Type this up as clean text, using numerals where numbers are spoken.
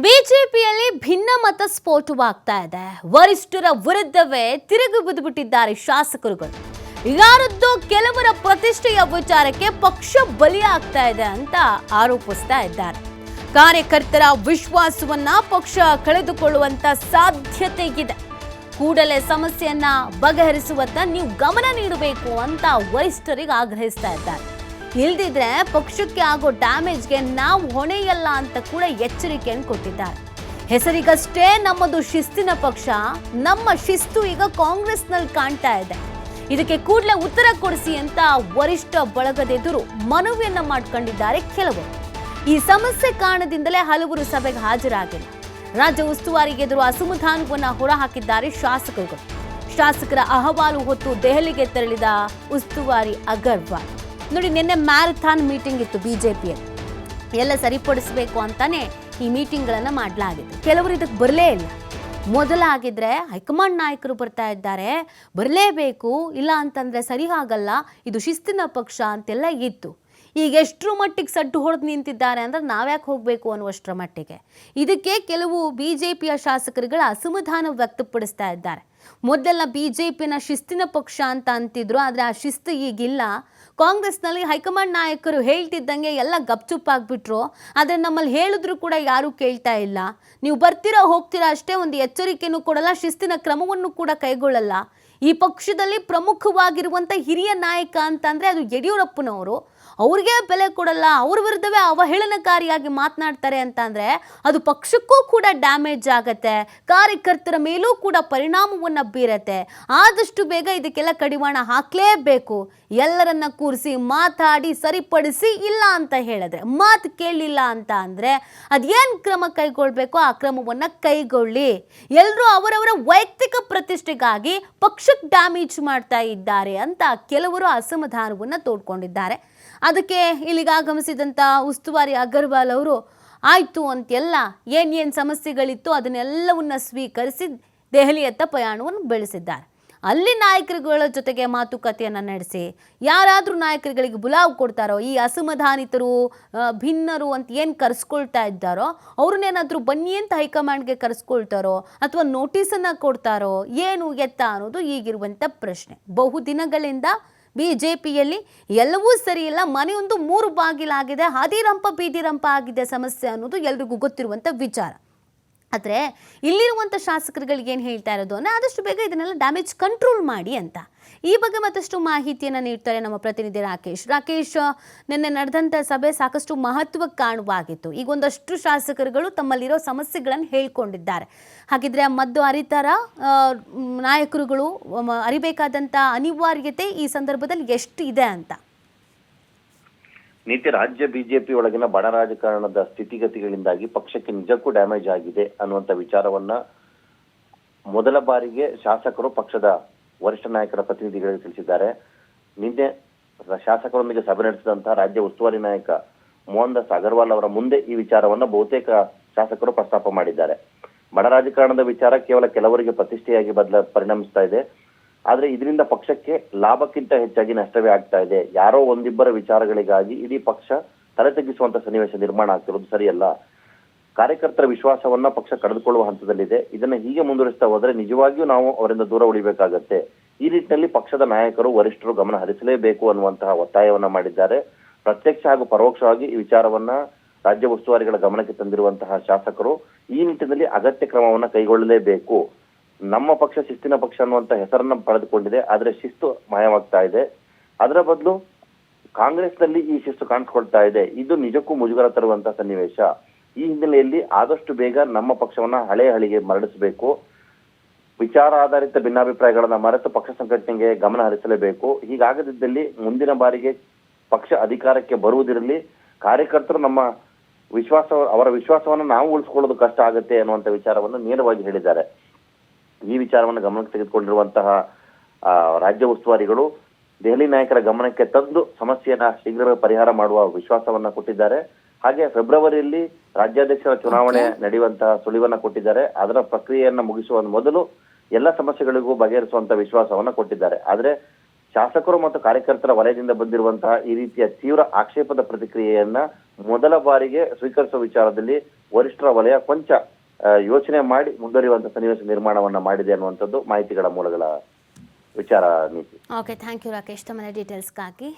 ಬಿಜೆಪಿಯಲ್ಲಿ ಭಿನ್ನಮತ ಸ್ಫೋಟವಾಗ್ತಾ ಇದೆ. ವರಿಷ್ಠರ ವಿರುದ್ಧವೇ ತಿರುಗಿ ಬಿದ್ದುಬಿಟ್ಟಿದ್ದಾರೆ ಶಾಸಕರುಗಳು. ಯಾರದ್ದೋ ಕೆಲವರ ಪ್ರತಿಷ್ಠೆಯ ವಿಚಾರಕ್ಕೆ ಪಕ್ಷ ಬಲಿಯಾಗ್ತಾ ಇದೆ ಅಂತ ಆರೋಪಿಸ್ತಾ ಇದ್ದಾರೆ. ಕಾರ್ಯಕರ್ತರ ವಿಶ್ವಾಸವನ್ನ ಪಕ್ಷ ಕಳೆದುಕೊಳ್ಳುವಂತ ಸಾಧ್ಯತೆ ಇದೆ. ಕೂಡಲೇ ಸಮಸ್ಯೆಯನ್ನ ಬಗೆಹರಿಸುವತ್ತ ನೀವು ಗಮನ ನೀಡಬೇಕು ಅಂತ ವರಿಷ್ಠರಿಗೆ ಆಗ್ರಹಿಸ್ತಾ ಇದ್ದಾರೆ. ಇಲ್ದಿದ್ರೆ ಪಕ್ಷಕ್ಕೆ ಆಗೋ ಡ್ಯಾಮೇಜ್ಗೆ ನಾವು ಹೊಣೆಯಲ್ಲ ಅಂತ ಕೂಡ ಎಚ್ಚರಿಕೆಯನ್ನು ಕೊಟ್ಟಿದ್ದಾರೆ. ಹೆಸರಿಗಷ್ಟೇ ನಮ್ಮದು ಶಿಸ್ತಿನ ಪಕ್ಷ, ನಮ್ಮ ಶಿಸ್ತು ಈಗ ಕಾಂಗ್ರೆಸ್ನಲ್ಲಿ ಕಾಣ್ತಾ ಇದೆ. ಇದಕ್ಕೆ ಕೂಡಲೇ ಉತ್ತರ ಕೊಡಿಸಿ ಅಂತ ವರಿಷ್ಠ ಬಳಗದೆದುರು ಮನವಿಯನ್ನ ಮಾಡ್ಕೊಂಡಿದ್ದಾರೆ ಕೆಲವರು. ಈ ಸಮಸ್ಯೆ ಕಾರಣದಿಂದಲೇ ಹಲವರು ಸಭೆಗೆ ಹಾಜರಾಗಿಲ್ಲ. ರಾಜ್ಯ ಉಸ್ತುವಾರಿಗೆ ಎದುರು ಅಸಮಾಧಾನವನ್ನ ಹೊರಹಾಕಿದ್ದಾರೆ ಶಾಸಕರುಗಳು. ಶಾಸಕರ ಅಹವಾಲು ಹೊತ್ತು ದೆಹಲಿಗೆ ತೆರಳಿದ ಉಸ್ತುವಾರಿ ಅಗರ್ವಾಲ್ ನೋಡಿ, ನಿನ್ನೆ ಮ್ಯಾರಥಾನ್ ಮೀಟಿಂಗ್ ಇತ್ತು ಬಿಜೆಪಿಯಲ್ಲಿ. ಎಲ್ಲ ಸರಿಪಡಿಸಬೇಕು ಅಂತಾನೆ ಈ ಮೀಟಿಂಗ್ಗಳನ್ನು ಮಾಡಲಾಗಿತ್ತು. ಕೆಲವರು ಇದಕ್ಕೆ ಬರಲೇ ಇಲ್ಲ. ಮೊದಲಾಗಿದ್ರೆ ಹೈಕಮಾಂಡ್ ನಾಯಕರು ಬರ್ತಾ ಇದ್ದಾರೆ, ಬರಲೇಬೇಕು, ಇಲ್ಲ ಅಂತಂದ್ರೆ ಸರಿ ಆಗಲ್ಲ, ಇದು ಶಿಸ್ತಿನ ಪಕ್ಷ ಅಂತೆಲ್ಲ ಇತ್ತು. ಈಗ ಎಷ್ಟರ ಮಟ್ಟಿಗೆ ಸಡ್ಡು ಹೊಡೆದು ನಿಂತಿದ್ದಾರೆ ಅಂದ್ರೆ ನಾವ್ಯಾಕೆ ಹೋಗಬೇಕು ಅನ್ನುವಷ್ಟರ ಮಟ್ಟಿಗೆ. ಇದಕ್ಕೆ ಕೆಲವು ಬಿಜೆಪಿಯ ಶಾಸಕರುಗಳ ಅಸಮಾಧಾನ ವ್ಯಕ್ತಪಡಿಸ್ತಾ ಇದ್ದಾರೆ. ಮೊದಲೆಲ್ಲ ಬಿಜೆಪಿನ ಶಿಸ್ತಿನ ಪಕ್ಷ ಅಂತ ಅಂತಿದ್ರು, ಆದರೆ ಆ ಶಿಸ್ತು ಈಗಿಲ್ಲ. ಕಾಂಗ್ರೆಸ್ನಲ್ಲಿ ಹೈಕಮಾಂಡ್ ನಾಯಕರು ಹೇಳ್ತಿದ್ದಂಗೆ ಎಲ್ಲ ಗಪ್ಚುಪ್ಪಾಗ್ಬಿಟ್ರು. ಆದರೆ ನಮ್ಮಲ್ಲಿ ಹೇಳಿದ್ರು ಕೂಡ ಯಾರೂ ಕೇಳ್ತಾ ಇಲ್ಲ. ನೀವು ಬರ್ತೀರಾ ಹೋಗ್ತೀರಾ ಅಷ್ಟೇ, ಒಂದು ಎಚ್ಚರಿಕೆನೂ ಕೊಡಲ್ಲ, ಶಿಸ್ತಿನ ಕ್ರಮವನ್ನು ಕೂಡ ಕೈಗೊಳ್ಳಲ್ಲ. ಈ ಪಕ್ಷದಲ್ಲಿ ಪ್ರಮುಖವಾಗಿರುವಂಥ ಹಿರಿಯ ನಾಯಕ ಅಂತಂದರೆ ಅದು ಯಡಿಯೂರಪ್ಪನವರು. ಅವ್ರಿಗೆ ಬೆಲೆ ಕೊಡಲ್ಲ, ಅವ್ರ ವಿರುದ್ಧವೇ ಅವಹೇಳನಕಾರಿಯಾಗಿ ಮಾತನಾಡ್ತಾರೆ ಅಂತಂದರೆ ಅದು ಪಕ್ಷಕ್ಕೂ ಕೂಡ ಡ್ಯಾಮೇಜ್ ಆಗುತ್ತೆ, ಕಾರ್ಯಕರ್ತರ ಮೇಲೂ ಕೂಡ ಪರಿಣಾಮವನ್ನು ಬೀರತ್ತೆ. ಆದಷ್ಟು ಬೇಗ ಇದಕ್ಕೆಲ್ಲ ಕಡಿವಾಣ ಹಾಕಲೇಬೇಕು. ಎಲ್ಲರನ್ನ ಕೂರಿಸಿ ಮಾತಾಡಿ ಸರಿಪಡಿಸಿ, ಇಲ್ಲ ಅಂತ ಹೇಳಿದ್ರೆ, ಮಾತು ಕೇಳಲಿಲ್ಲ ಅಂತ ಅಂದರೆ ಅದೇನು ಕ್ರಮ ಕೈಗೊಳ್ಬೇಕೋ ಆ ಕ್ರಮವನ್ನು ಕೈಗೊಳ್ಳಿ. ಎಲ್ಲರೂ ಅವರವರ ವೈಯಕ್ತಿಕ ಪ್ರತಿಷ್ಠೆಗಾಗಿ ಪಕ್ಷಕ್ಕೆ ಡ್ಯಾಮೇಜ್ ಮಾಡ್ತಾ ಇದ್ದಾರೆ ಅಂತ ಕೆಲವರು ಅಸಮಾಧಾನವನ್ನು ತೋಡ್ಕೊಂಡಿದ್ದಾರೆ. ಅದಕ್ಕೆ ಇಲ್ಲಿಗೆ ಆಗಮಿಸಿದಂಥ ಉಸ್ತುವಾರಿ ಅಗರ್ವಾಲ್ ಅವರು ಆಯಿತು ಅಂತೆಲ್ಲ ಏನೇನು ಸಮಸ್ಯೆಗಳಿತ್ತು ಅದನ್ನೆಲ್ಲವನ್ನ ಸ್ವೀಕರಿಸಿ ದೆಹಲಿಯತ್ತ ಪ್ರಯಾಣವನ್ನು ಬೆಳೆಸಿದ್ದಾರೆ. ಅಲ್ಲಿ ನಾಯಕರುಗಳ ಜೊತೆಗೆ ಮಾತುಕತೆಯನ್ನು ನಡೆಸಿ ಯಾರಾದರೂ ನಾಯಕರುಗಳಿಗೆ ಬುಲಾವ್ ಕೊಡ್ತಾರೋ, ಈ ಅಸಮಾಧಾನಿತರು ಭಿನ್ನರು ಅಂತ ಏನು ಕರೆಸ್ಕೊಳ್ತಾ ಇದ್ದಾರೋ ಅವ್ರನ್ನೇನಾದರೂ ಬನ್ನಿ ಅಂತ ಹೈಕಮಾಂಡ್ಗೆ ಕರೆಸ್ಕೊಳ್ತಾರೋ ಅಥವಾ ನೋಟಿಸನ್ನು ಕೊಡ್ತಾರೋ ಏನು ಎತ್ತ ಅನ್ನೋದು ಈಗಿರುವಂಥ ಪ್ರಶ್ನೆ. ಬಹುದಿನಗಳಿಂದ ಬಿಜೆಪಿಯಲ್ಲಿ ಎಲ್ಲವೂ ಸರಿಯಿಲ್ಲ, ಮನೆಯೊಂದು 3 ಬಾಗಿಲಾಗಿದೆ, ಹಾದಿರಂಪ ಬೀದಿರಂಪ ಆಗಿದೆ ಸಮಸ್ಯೆ ಅನ್ನೋದು ಎಲ್ರಿಗೂ ಗೊತ್ತಿರುವಂಥ ವಿಚಾರ. ಆದರೆ ಇಲ್ಲಿರುವಂಥ ಶಾಸಕರುಗಳಿಗೆ ಏನು ಹೇಳ್ತಾ ಇರೋದು ಅಂದರೆ ಆದಷ್ಟು ಬೇಗ ಇದನ್ನೆಲ್ಲ ಡ್ಯಾಮೇಜ್ ಕಂಟ್ರೋಲ್ ಮಾಡಿ ಅಂತ. ಈ ಬಗ್ಗೆ ಮತ್ತಷ್ಟು ಮಾಹಿತಿಯನ್ನು ನೀಡ್ತಾರೆ ನಮ್ಮ ಪ್ರತಿನಿಧಿ ರಾಕೇಶ್. ನಿನ್ನೆ ನಡೆದಂಥ ಸಭೆ ಸಾಕಷ್ಟು ಮಹತ್ವಕ್ಕೆ ಕಾರಣವಾಗಿತ್ತು. ಈಗ ಒಂದಷ್ಟು ಶಾಸಕರುಗಳು ತಮ್ಮಲ್ಲಿರೋ ಸಮಸ್ಯೆಗಳನ್ನು ಹೇಳ್ಕೊಂಡಿದ್ದಾರೆ. ಹಾಗಿದ್ರೆ ಮದ್ದು ಅರಿತಾರ ನಾಯಕರುಗಳು ಅರಿಬೇಕಾದಂಥ ಅನಿವಾರ್ಯತೆ ಈ ಸಂದರ್ಭದಲ್ಲಿ ಎಷ್ಟು ಇದೆ ಅಂತ? ನೀತಿ ರಾಜ್ಯ ಬಿಜೆಪಿ ಒಳಗಿನ ಬಡ ರಾಜಕಾರಣದ ಸ್ಥಿತಿಗತಿಗಳಿಂದಾಗಿ ಪಕ್ಷಕ್ಕೆ ನಿಜಕ್ಕೂ ಡ್ಯಾಮೇಜ್ ಆಗಿದೆ ಅನ್ನುವಂಥ ವಿಚಾರವನ್ನ ಮೊದಲ ಬಾರಿಗೆ ಶಾಸಕರು ಪಕ್ಷದ ವರಿಷ್ಠ ನಾಯಕರ ಪ್ರತಿನಿಧಿಗಳಿಗೆ ತಿಳಿಸಿದ್ದಾರೆ. ನಿನ್ನೆ ಶಾಸಕರೊಂದಿಗೆ ಸಭೆ ನಡೆಸಿದಂತಹ ರಾಜ್ಯ ಉಸ್ತುವಾರಿ ನಾಯಕ ಮೋಹನ್ ದಾಸ್ ಅಗರ್ವಾಲ್ ಅವರ ಮುಂದೆ ಈ ವಿಚಾರವನ್ನ ಬಹುತೇಕ ಶಾಸಕರು ಪ್ರಸ್ತಾಪ ಮಾಡಿದ್ದಾರೆ. ಬಡ ರಾಜಕಾರಣದ ವಿಚಾರ ಕೇವಲ ಕೆಲವರಿಗೆ ಪ್ರತಿಷ್ಠೆಯಾಗಿ ಪರಿಣಮಿಸ್ತಾ ಇದೆ. ಆದ್ರೆ ಇದರಿಂದ ಪಕ್ಷಕ್ಕೆ ಲಾಭಕ್ಕಿಂತ ಹೆಚ್ಚಾಗಿ ನಷ್ಟವೇ ಆಗ್ತಾ ಇದೆ. ಯಾರೋ ಒಂದಿಬ್ಬರ ವಿಚಾರಗಳಿಗಾಗಿ ಇಡೀ ಪಕ್ಷ ತಲೆ ತಗ್ಗಿಸುವಂತ ಸನ್ನಿವೇಶ ನಿರ್ಮಾಣ ಆಗ್ತಿರೋದು ಸರಿಯಲ್ಲ. ಕಾರ್ಯಕರ್ತರ ವಿಶ್ವಾಸವನ್ನ ಪಕ್ಷ ಕಳೆದುಕೊಳ್ಳುವ ಹಂತದಲ್ಲಿದೆ. ಇದನ್ನ ಹೀಗೆ ಮುಂದುವರಿಸ್ತಾ ಹೋದ್ರೆ ನಿಜವಾಗಿಯೂ ನಾವು ಅವರಿಂದ ದೂರ ಉಳಿಬೇಕಾಗತ್ತೆ. ಈ ನಿಟ್ಟಿನಲ್ಲಿ ಪಕ್ಷದ ನಾಯಕರು ವರಿಷ್ಠರು ಗಮನ ಹರಿಸಲೇಬೇಕು ಅನ್ನುವಂತಹ ಒತ್ತಾಯವನ್ನ ಮಾಡಿದ್ದಾರೆ. ಪ್ರತ್ಯಕ್ಷ ಹಾಗೂ ಪರೋಕ್ಷವಾಗಿ ಈ ವಿಚಾರವನ್ನ ರಾಜ್ಯ ಉಸ್ತುವಾರಿಗಳ ಗಮನಕ್ಕೆ ತಂದಿರುವಂತಹ ಶಾಸಕರು ಈ ನಿಟ್ಟಿನಲ್ಲಿ ಅಗತ್ಯ ಕ್ರಮವನ್ನ ಕೈಗೊಳ್ಳಲೇಬೇಕು. ನಮ್ಮ ಪಕ್ಷ ಶಿಸ್ತಿನ ಪಕ್ಷ ಅನ್ನುವಂತ ಹೆಸರನ್ನ ಪಡೆದುಕೊಂಡಿದೆ, ಆದ್ರೆ ಶಿಸ್ತು ಮಾಯವಾಗ್ತಾ ಇದೆ. ಅದರ ಬದಲು ಕಾಂಗ್ರೆಸ್ನಲ್ಲಿ ಈ ಶಿಸ್ತು ಕಾಣಿಸ್ಕೊಳ್ತಾ ಇದೆ. ಇದು ನಿಜಕ್ಕೂ ಮುಜುಗರ ತರುವಂತಹ ಸನ್ನಿವೇಶ. ಈ ಹಿನ್ನೆಲೆಯಲ್ಲಿ ಆದಷ್ಟು ಬೇಗ ನಮ್ಮ ಪಕ್ಷವನ್ನ ಹಳೆ ಹಳಿಗೆ ಮರಳಿಸಬೇಕು. ವಿಚಾರ ಆಧಾರಿತ ಭಿನ್ನಾಭಿಪ್ರಾಯಗಳನ್ನ ಮರೆತು ಪಕ್ಷ ಸಂಘಟನೆಗೆ ಗಮನ ಹರಿಸಲೇಬೇಕು. ಹೀಗಾಗದಿದ್ದಲ್ಲಿ ಮುಂದಿನ ಬಾರಿಗೆ ಪಕ್ಷ ಅಧಿಕಾರಕ್ಕೆ ಬರುವುದಿರಲಿ, ಕಾರ್ಯಕರ್ತರು ನಮ್ಮ ಅವರ ವಿಶ್ವಾಸವನ್ನ ನಾವು ಉಳಿಸ್ಕೊಳ್ಳೋದು ಕಷ್ಟ ಆಗುತ್ತೆ ಅನ್ನುವಂಥ ವಿಚಾರವನ್ನು ನೇರವಾಗಿ ಹೇಳಿದ್ದಾರೆ. ಈ ವಿಚಾರವನ್ನು ಗಮನಕ್ಕೆ ತೆಗೆದುಕೊಂಡಿರುವಂತಹ ರಾಜ್ಯ ಉಸ್ತುವಾರಿಗಳು ದೆಹಲಿ ನಾಯಕರ ಗಮನಕ್ಕೆ ತಂದು ಸಮಸ್ಯೆಯನ್ನ ಶೀಘ್ರವೇ ಪರಿಹಾರ ಮಾಡುವ ವಿಶ್ವಾಸವನ್ನ ಕೊಟ್ಟಿದ್ದಾರೆ. ಹಾಗೆ ಫೆಬ್ರವರಿಯಲ್ಲಿ ರಾಜ್ಯಾಧ್ಯಕ್ಷರ ಚುನಾವಣೆ ನಡೆಯುವಂತಹ ಸುಳಿವನ್ನ ಕೊಟ್ಟಿದ್ದಾರೆ. ಅದರ ಪ್ರಕ್ರಿಯೆಯನ್ನ ಮುಗಿಸುವ ಮೊದಲು ಎಲ್ಲ ಸಮಸ್ಯೆಗಳಿಗೂ ಬಗೆಹರಿಸುವಂತ ವಿಶ್ವಾಸವನ್ನ ಕೊಟ್ಟಿದ್ದಾರೆ. ಆದ್ರೆ ಶಾಸಕರು ಮತ್ತು ಕಾರ್ಯಕರ್ತರ ವಲಯದಿಂದ ಬಂದಿರುವಂತಹ ಈ ರೀತಿಯ ತೀವ್ರ ಆಕ್ಷೇಪದ ಪ್ರತಿಕ್ರಿಯೆಯನ್ನ ಮೊದಲ ಬಾರಿಗೆ ಸ್ವೀಕರಿಸುವ ವಿಚಾರದಲ್ಲಿ ವರಿಷ್ಠರ ವಲಯ ಕೊಂಚ ಯೋಚನೆ ಮಾಡಿ ಮುಂದುವರಿಯುವಂತಹ ಸನ್ನಿವೇಶ ನಿರ್ಮಾಣವನ್ನ ಮಾಡಿದೆ ಅನ್ನುವಂಥದ್ದು ಮಾಹಿತಿಗಳ ಮೂಲಗಳ ವಿಚಾರ ನೀತಿ. ಓಕೆ, ಥ್ಯಾಂಕ್ ಯು ರಾಕೇಶ್ ತಮ್ಮ ಡೀಟೇಲ್ಸ್ಗಾಗಿ.